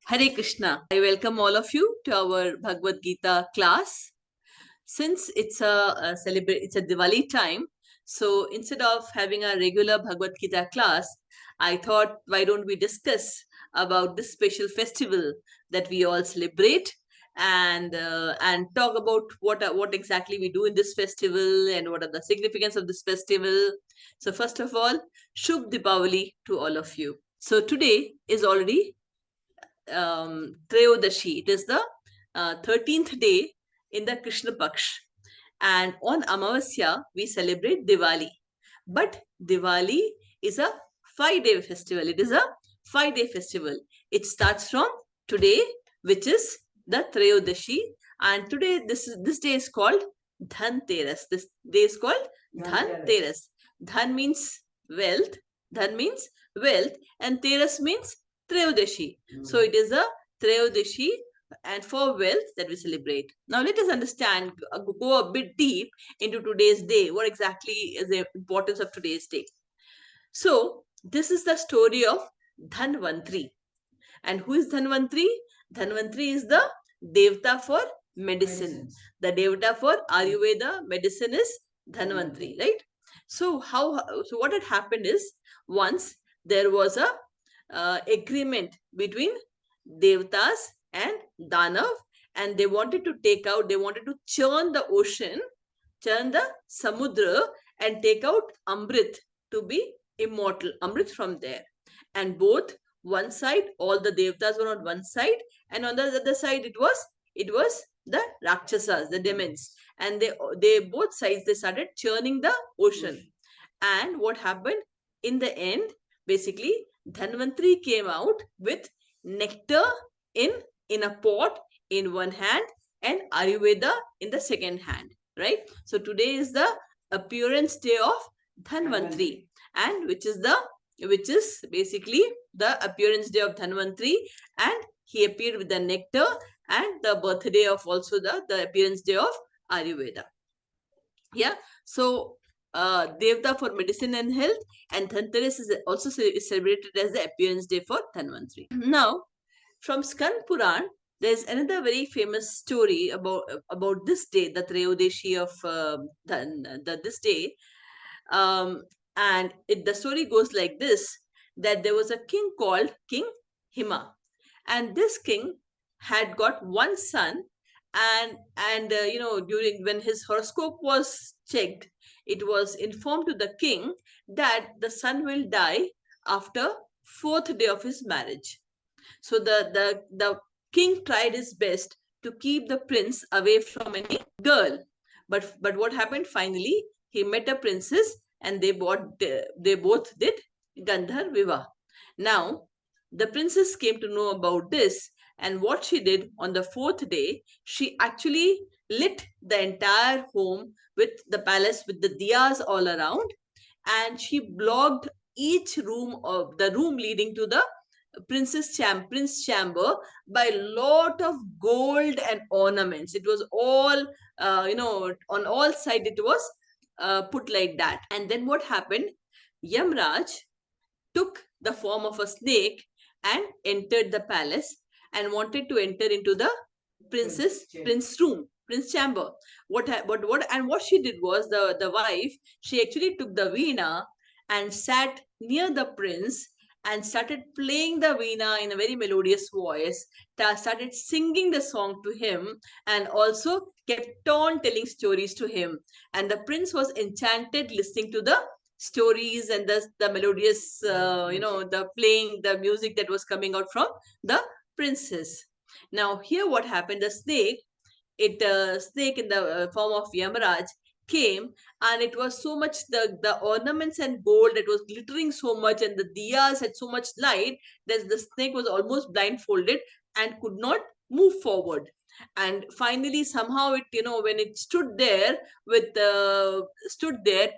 Hare Krishna. I welcome all of you to our Bhagavad Gita class. Since it's a Diwali time, so instead of having a regular Bhagavad Gita class, I thought why don't we discuss about this special festival that we all celebrate and talk about what exactly we do in this festival and what are the significance of this festival. So first of all, Shubh Diwali to all of you. So today is already Trayodashi. It is the 13th day in the Krishna Paksh. And on Amavasya, we celebrate Diwali. But Diwali is a 5-day festival. It is a 5-day festival. It starts from today, which is the Trayodashi. And today, this day is called Dhanteras. This day is called Dhanteras. Dhan means wealth. Dhan means wealth. And Teras means Trayodashi. So it is a Trayodashi and for wealth that we celebrate. Now let us understand, go a bit deep into today's day. What exactly is the importance of today's day? So this is the story of Dhanvantri. And who is Dhanvantri? Dhanvantri is the Devta for medicine. The Devta for Ayurveda medicine is Dhanvantri, right? So what had happened is once there was a agreement between Devtas and Danav, and they wanted to churn the ocean, churn the Samudra, and take out Amrit to be immortal, Amrit from there. And both one side, all the Devtas were on one side, and on the other side it was the Rakshasas, the demons, and they both sides they started churning the ocean. And what happened in the end? Basically, Dhanvantri came out with nectar in a pot in one hand and Ayurveda in the second hand, right? So today is the appearance day of Dhanvantri, and which is basically the appearance day of Dhanvantri, and he appeared with the nectar, and the birthday of also the appearance day of Ayurveda. Yeah, so Devta for medicine and health, and Dhanteras is also celebrated as the appearance day for Dhanvantri. Now, from Skand Puran, there's another very famous story about this day, the Trayodashi of this day. The story goes like this: that there was a king called King Hima, and this king had got one son, and during when his horoscope was checked, it was informed to the king that the son will die after fourth day of his marriage. So the king tried his best to keep the prince away from any girl. But what happened finally? He met a princess, and they both did Gandhar Vivah. Now the princess came to know about this, and what she did on the fourth day, she actually lit the entire home with the palace with the diyas all around, and she blocked each room of the room leading to the prince chamber by lot of gold and ornaments. It was all on all sides it was put like that. And then what happened? Yamraj took the form of a snake and entered the palace and wanted to enter into the prince chamber. What she did was, the wife, she actually took the veena and sat near the prince and started playing the veena in a very melodious voice, started singing the song to him, and also kept on telling stories to him. And the prince was enchanted listening to the stories and the melodious, the playing, the music that was coming out from the princess. Now here what happened, the snake in the form of Yamaraj came, and it was so much, the ornaments and gold, it was glittering so much, and the diyas had so much light that the snake was almost blindfolded and could not move forward. And finally somehow when it stood there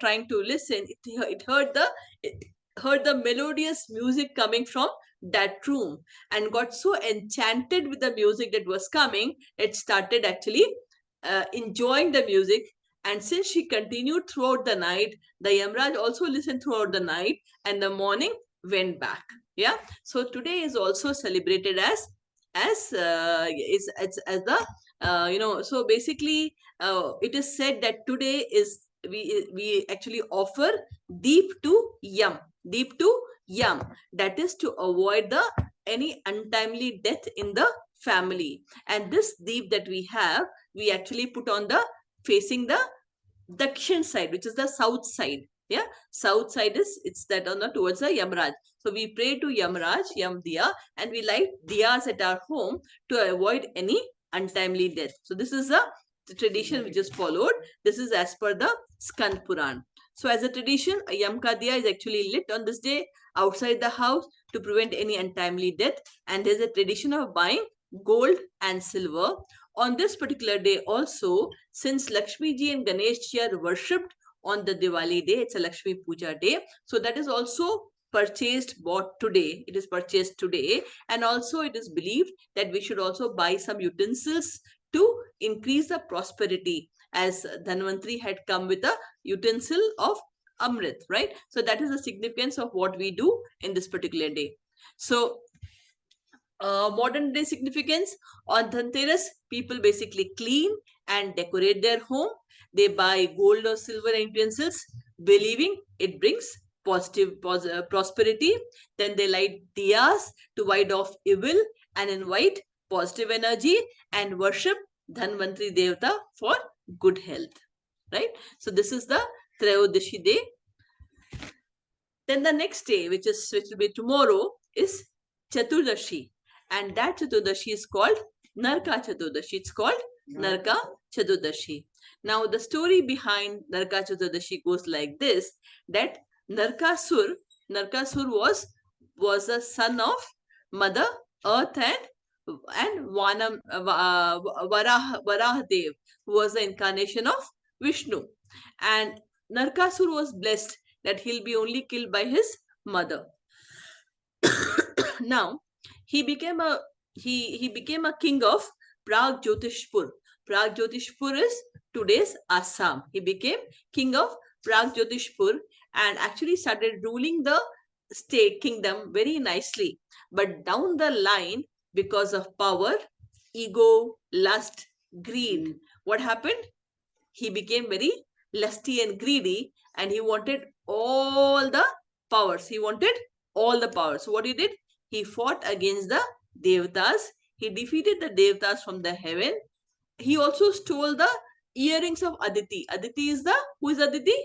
trying to listen, it heard the melodious music coming from that room, and got so enchanted with the music that was coming, it started actually enjoying the music. And since she continued throughout the night, the Yamraj also listened throughout the night, and the morning went back. Yeah, so today is also celebrated as as it's as the so basically it is said that today is we actually offer deep to yam, deep to yam, that is to avoid the any untimely death in the family. And this deep that we have, we actually put on the facing the Dakshin side, which is the south side. Yeah, south side is it's that on the towards the Yamraj. So we pray to Yamraj, Yam Diya, and we light diyas at our home to avoid any untimely death. So this is the tradition which is followed. This is as per the Skand Puran. So as a tradition, a Yam ka diya is actually lit on this day outside the house to prevent any untimely death. And there's a tradition of buying gold and silver on this particular day also, since Lakshmi ji and Ganesh ji are worshipped on the Diwali day, it's a Lakshmi Puja day. So that is also purchased, bought today. It is purchased today. And also it is believed that we should also buy some utensils to increase the prosperity, as Dhanvantri had come with a utensil of Amrit, right? So that is the significance of what we do in this particular day. So modern day significance, on Dhanteras, people basically clean and decorate their home. They buy gold or silver utensils, believing it brings positive prosperity. Then they light diyas to ward off evil and invite positive energy, and worship Dhanvantri Devata for good health. Right? So this is the Trayodashi day. Then the next day, which will be tomorrow, is Chaturdashi. And that Chaturdashi is called Naraka Chaturdashi. It's called Naraka Chaturdashi. Now, the story behind Naraka Chaturdashi goes like this, that Narakasur was a son of Mother Earth and Varah Dev, who was the incarnation of Vishnu. And Narakasur was blessed that he'll be only killed by his mother. Now, he became a king of Pragjyotishpur. Pragjyotishpur is today's Assam. He became king of Pragjyotishpur and actually started ruling the state kingdom very nicely. But down the line, because of power, ego, lust, greed, what happened? He became very lusty and greedy, and he wanted all the powers. He wanted all the powers. So what he did? He fought against the Devatas. He defeated the Devatas from the heaven. He also stole the earrings of Aditi. Aditi is who is Aditi?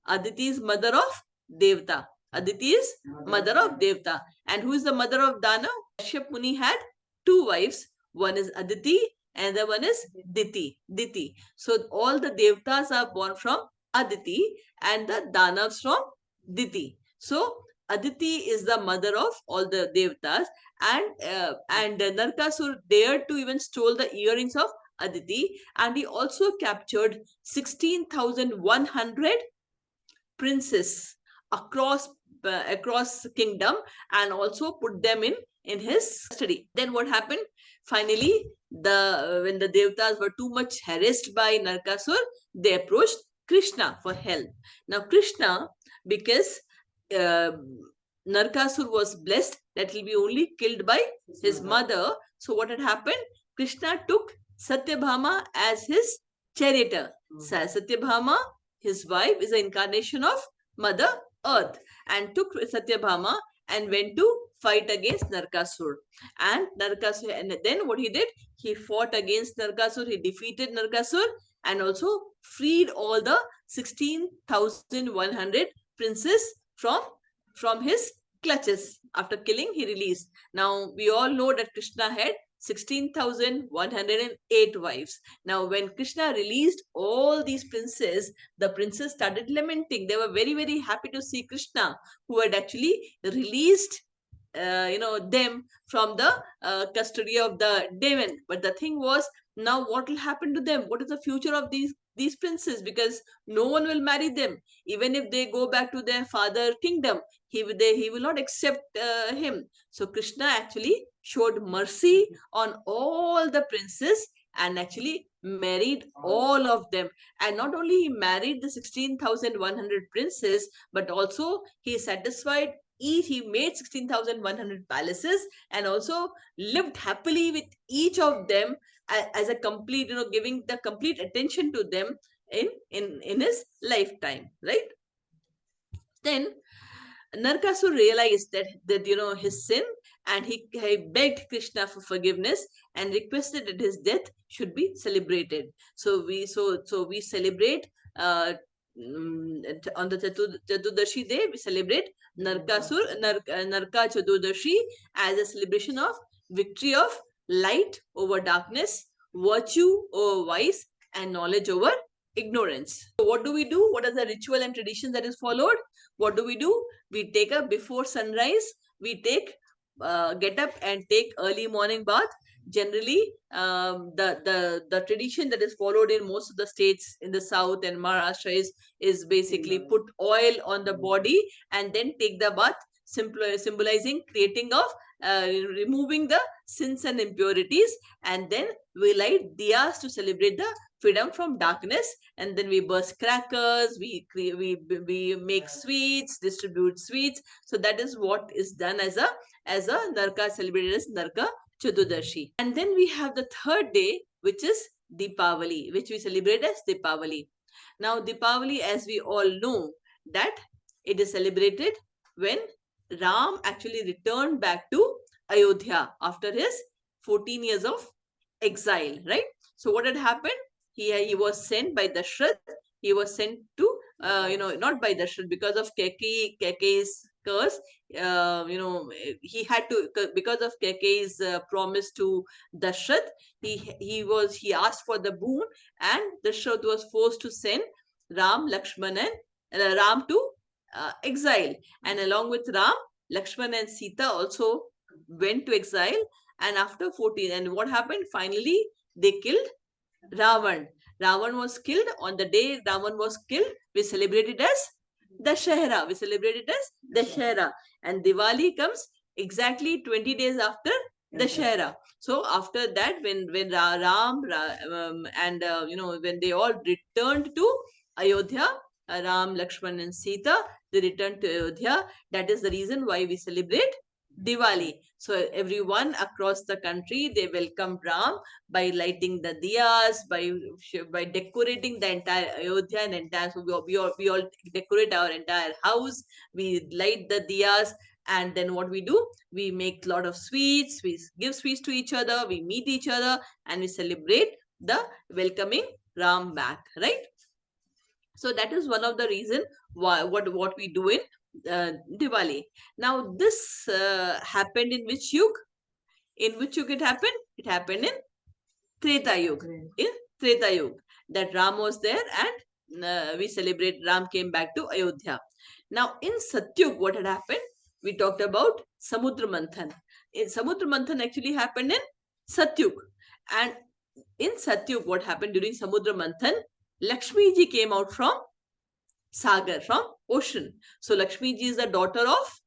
Aditi is mother of Devta. Aditi is mother of Devta. And who is the mother of Dana? Kashyap Muni had two wives. One is Aditi and the one is Diti. So all the Devtas are born from Aditi and the Danavs from Diti. So Aditi is the mother of all the Devtas, and Narakasur dared to even stole the earrings of Aditi, and he also captured 16,100 princes across kingdom and also put them in his custody. Then what happened? Finally, when the Devatas were too much harassed by Narakasur, they approached Krishna for help. Now Krishna, because Narakasur was blessed that he'll be only killed by his mother, so what had happened? Krishna took Satyabhama as his charioteer. Satyabhama, his wife, is an incarnation of Mother Earth, and took Satyabhama and went to fight against Narakasur. And then what he did? He fought against Narakasur. He defeated Narakasur and also freed all the 16,100 princes from his clutches. After killing, he released. Now, we all know that Krishna had 16,108 wives. Now, when Krishna released all these princes, the princes started lamenting. They were very, very happy to see Krishna, who had actually released them from the custody of the demon. But the thing was, now what will happen to them? What is the future of these princes? Because no one will marry them. Even if they go back to their father kingdom, he will not accept him. So Krishna actually showed mercy on all the princes and actually married all of them. And not only he married the 16,100 princes, but also he satisfied he made 16,100 palaces, and also lived happily with each of them as a complete, giving the complete attention to them in his lifetime, right? Then Narakasura realized that his sin, and he begged Krishna for forgiveness and requested that his death should be celebrated. So we celebrate, uh, on the Chaturdashi day, we celebrate Narka Chaturdashi as a celebration of victory of light over darkness, virtue over vice, and knowledge over ignorance. So what do we do? What is the ritual and tradition that is followed? What do? We take up before sunrise. We get up and take early morning bath. Generally, the tradition that is followed in most of the states in the south and Maharashtra is basically put oil on the body and then take the bath, symbolizing creating of, removing the sins and impurities, and then we light diyas to celebrate the freedom from darkness, and then we burst crackers, we make sweets, distribute sweets. So that is what is done as a Narka, celebrated as Narka Chaturdashi. And then we have the third day, which is Deepavali, which we celebrate as Deepavali. Now Deepavali, as we all know, that it is celebrated when Ram actually returned back to Ayodhya after his 14 years of exile, right? So what had happened? He was sent by Dashrath. He was sent to, not by Dashrath, because of Keke's curse. He had to, because of Keke's promise to Dashrath. He asked for the boon, and Dashrath was forced to send Ram, Lakshman, and Ram to exile. And along with Ram, Lakshman and Sita also went to exile. And after 14, and what happened? Finally, they killed Ravan. Ravan was killed. On the day Ravan was killed, we celebrate it as Dashera. We celebrate it as Dashera. And Diwali comes exactly 20 days after Dashera. So after that, when Ram, and when they all returned to Ayodhya, Ram, Lakshman, and Sita, they returned to Ayodhya. That is the reason why we celebrate Diwali. So everyone across the country, they welcome Ram by lighting the diyas, by decorating the entire Ayodhya and entire. So we all decorate our entire house. We light the diyas, and then what we do? We make a lot of sweets. We give sweets to each other. We meet each other, and we celebrate the welcoming Ram back. Right. So that is one of the reason why what we do in Diwali. Now this happened in which yug? In which yug it happened? It happened in Treta Yuga. In Treta Yuga, that Ram was there, and we celebrate Ram came back to Ayodhya. Now in Satyug, what had happened? We talked about Samudra Manthan. In Samudra Manthan actually happened in Satyug, and in Satyug, what happened during Samudra Manthan? Lakshmi ji came out from Sagar, from ocean. So Lakshmi ji is the daughter of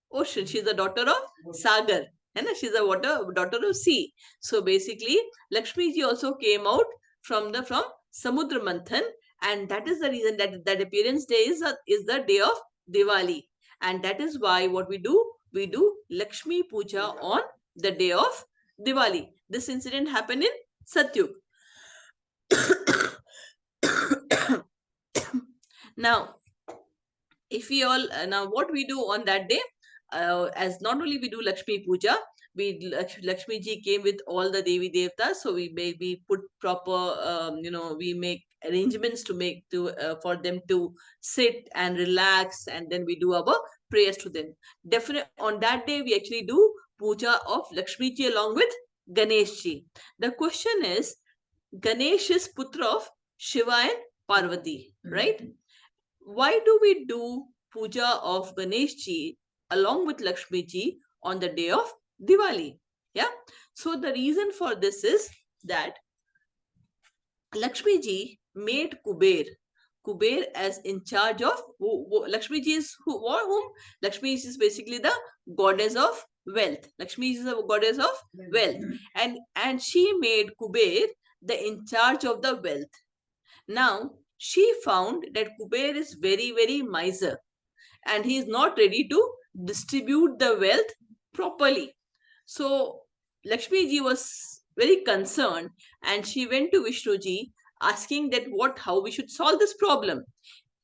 ocean. She's the daughter of Sagar. And she's a daughter of sea. So basically, Lakshmi ji also came out from Samudra Manthan, and that is the reason that appearance day is the day of Diwali. And that is why what we do Lakshmi Puja on the day of Diwali. This incident happened in Satyug. Now, if we all now what we do on that day, as not only we do Lakshmi Puja, Lakshmi ji came with all the Devi Devtas, so we put proper, we make arrangements for them to sit and relax, and then we do our prayers to them. Definitely on that day we actually do puja of Lakshmi ji along with Ganesh ji. The question is, Ganesh is putra of Shiva and Parvati, right? Why do we do puja of Ganesh ji along with Lakshmi ji on the day of Diwali? Yeah. So the reason for this is that Lakshmi ji made Kuber as in charge of Lakshmi ji is whom? Lakshmi is basically the goddess of wealth. Lakshmi is the goddess of wealth, and she made Kuber the in charge of the wealth. Now she found that Kuber is very, very miser, and he is not ready to distribute the wealth properly. So Lakshmi ji was very concerned, and she went to Vishnu ji asking that how we should solve this problem.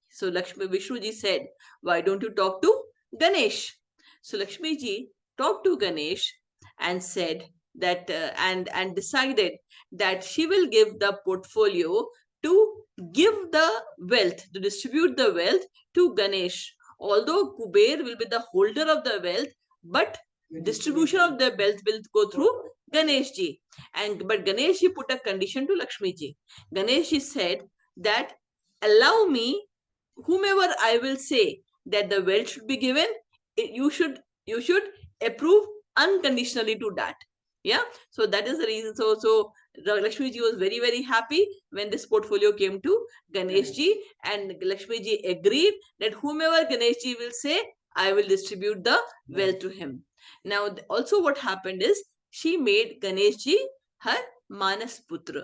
So Vishnu ji said, why don't you talk to Ganesh? So Lakshmi ji talked to Ganesh and said that and decided that she will give the portfolio to give the wealth, to distribute the wealth to Ganesh. Although Kuber will be the holder of the wealth, but distribution of the wealth will go through Ganesh ji. But Ganesh ji put a condition to Lakshmi ji. Ganesh ji said that allow me, whomever I will say that the wealth should be given, you should approve unconditionally to that. Yeah, so that is the reason. So Lakshmi ji was very very happy when this portfolio came to Ganesh ji, and Lakshmi ji agreed that whomever Ganesh ji will say, I will distribute the wealth to him. Now also what happened is she made Ganesh ji her Manas Putra,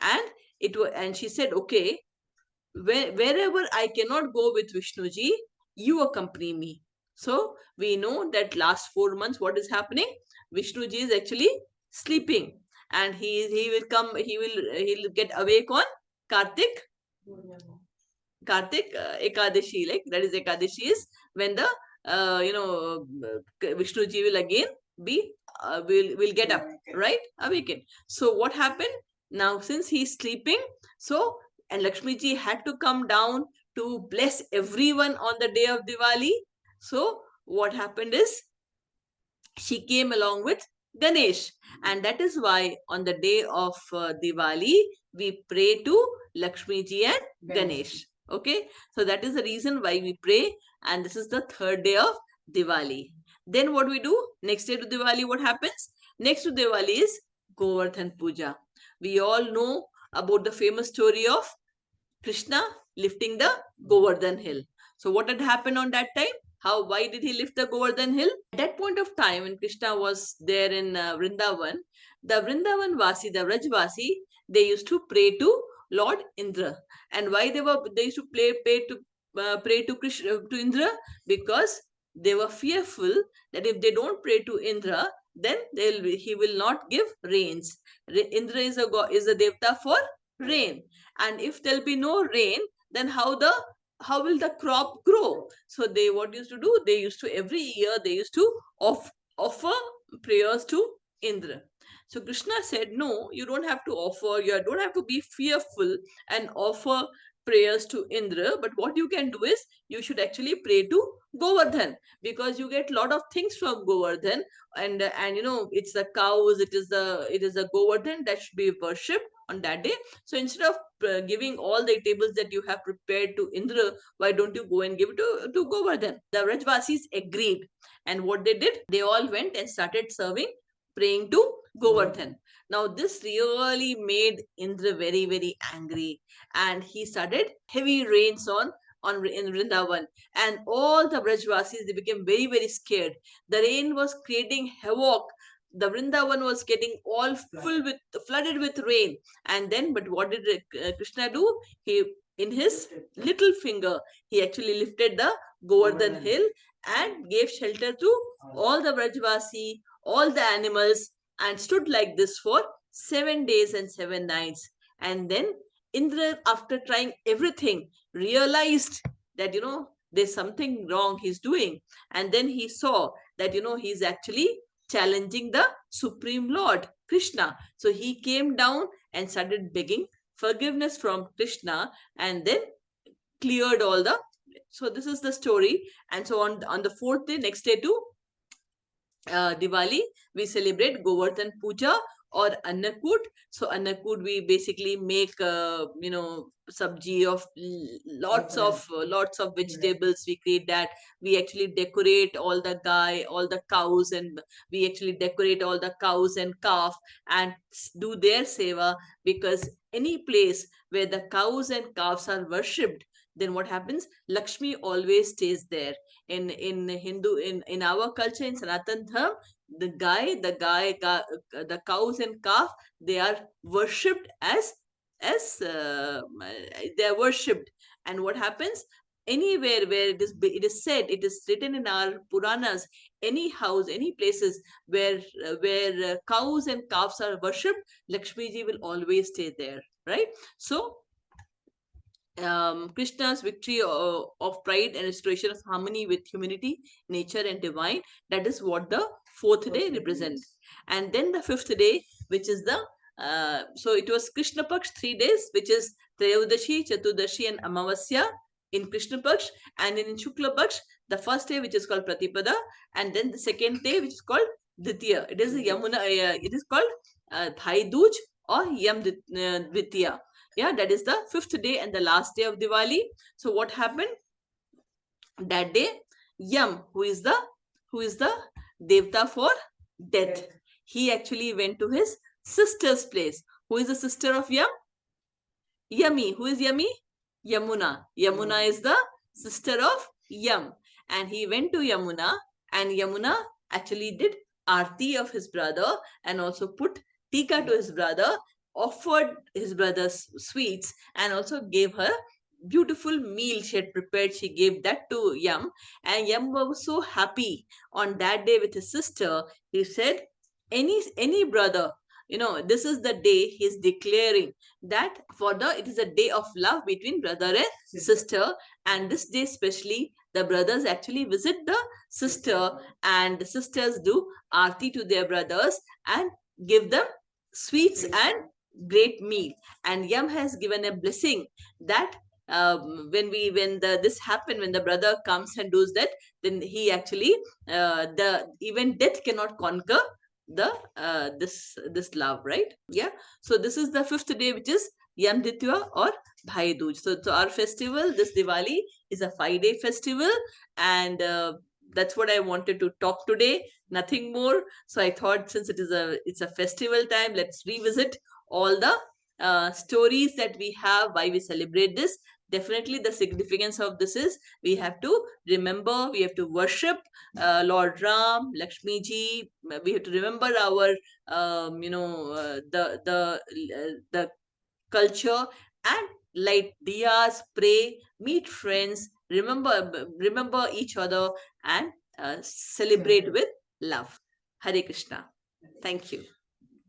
and she said, okay, wherever I cannot go with Vishnuji, you accompany me. So we know that last 4 months, what is happening? Vishnuji is actually sleeping, and he'll get awake on Kartik Ekadashi, like that is Ekadashi is when the Vishnuji will again be will get up, right, awaken. So what happened now? Since he's sleeping, so and Lakshmi ji had to come down to bless everyone on the day of Diwali. So what happened is she came along with Ganesh, and that is why on the day of Diwali we pray to Lakshmi ji and Ganesh. Okay, so that is the reason why we pray, and this is the third day of Diwali. Then what we do next day to Diwali? What happens next to Diwali is Govardhan Puja. We all know about the famous story of Krishna lifting the Govardhan hill. So what had happened on that time? Why did he lift the Govardhan hill? At that point of time, when Krishna was there in Vrindavan, the Vrindavan Vasi, the Vrajvasi, they used to pray to Lord Indra. And why they used to pray to Krishna, to Indra? Because they were fearful that if they don't pray to Indra, then he will not give rains. Indra is a devta for rain, and if there'll be no rain, then how will the crop grow? So they what used to do, they used to every year they used to offer prayers to Indra. So Krishna said, no, you don't have to offer, you don't have to be fearful and offer prayers to Indra, but what you can do is you should actually pray to Govardhan, because you get a lot of things from Govardhan, and it's the cows, it is the Govardhan that should be worshipped on that day. So instead of giving all the tables that you have prepared to Indra, why don't you go and give it to Govardhan? The Rajvasis agreed, and what they did, they all went and started serving, praying to Govardhan. Now this really made Indra very very angry, and he started heavy rains in Vrindavan, and all the Brajvasis, they became very very scared. The rain was creating havoc. The Vrindavan was getting all flooded with rain. And then, but what did Krishna do? He, in his little finger, he actually lifted the Govardhan hill and gave shelter to all the Brajvasi, all the animals, and stood like this for 7 days and 7 nights. And then Indra, after trying everything, realized that there's something wrong he's doing, and then he saw that he's actually challenging the Supreme Lord Krishna. So he came down and started begging forgiveness from Krishna, and then cleared all the. So this is the story. And so on the fourth day, next day to Diwali, we celebrate Govardhan Puja or Annakut. So Annakut, we basically make sabji of lots of vegetables. We create that. We actually decorate all the cows, and we actually decorate all the cows and calf and do their seva, because any place where the cows and calves are worshipped, then what happens? Lakshmi always stays there. In Hindu, in our culture, in Sanatan Dharma, the cows and calf, they are worshipped as they are worshipped. And what happens? anywhere where it is said, it is written in our Puranas, any house, any places where cows and calves are worshipped, Lakshmi ji will always stay there, right? So Krishna's victory of pride and restoration of harmony with humanity, nature, and divine. That is what the fourth day represents. And then the fifth day, which is the so it was Krishna Paksh 3 days, which is Trayodasi, Chaturdashi, and Amavasya in Krishna Paksh, and in Shukla Paksh, the first day, which is called Pratipada, and then the second day, which is called Ditya. It is Yamuna. It is called Bhai Dooj or Yam Ditya. Yeah, that is the fifth day and the last day of Diwali. So what happened that day? Yam, who is the devta for death, he actually went to his sister's place. Who is the sister of Yam? Yami. Who is Yami? Yamuna. Yamuna is the sister of Yam. And he went to Yamuna, and Yamuna actually did arti of his brother and also put tika to his brother, offered his brother's sweets, and also gave her beautiful meal she had prepared. She gave that to Yam, and Yam was so happy on that day with his sister. He said, any brother, this is the day he's declaring that for the it is a day of love between brother and sister. And this day especially, the brothers actually visit the sister, and the sisters do aarti to their brothers and give them sweets and great meal. And Yam has given a blessing that when this happened, when the brother comes and does that, then he actually the even death cannot conquer the this love, right? Yeah. So this is the fifth day, which is Yam Ditya or Bhai Dooj. So our festival, this Diwali, is a 5-day festival, and that's what I wanted to talk today. Nothing more. So I thought, since it's a festival time, let's revisit all the stories that we have, why we celebrate this. Definitely, the significance of this is we have to remember, we have to worship Lord Ram, Lakshmi ji. We have to remember our, the culture, and light diyas, pray, meet friends, remember each other, and celebrate with love. Hare Krishna. Thank you.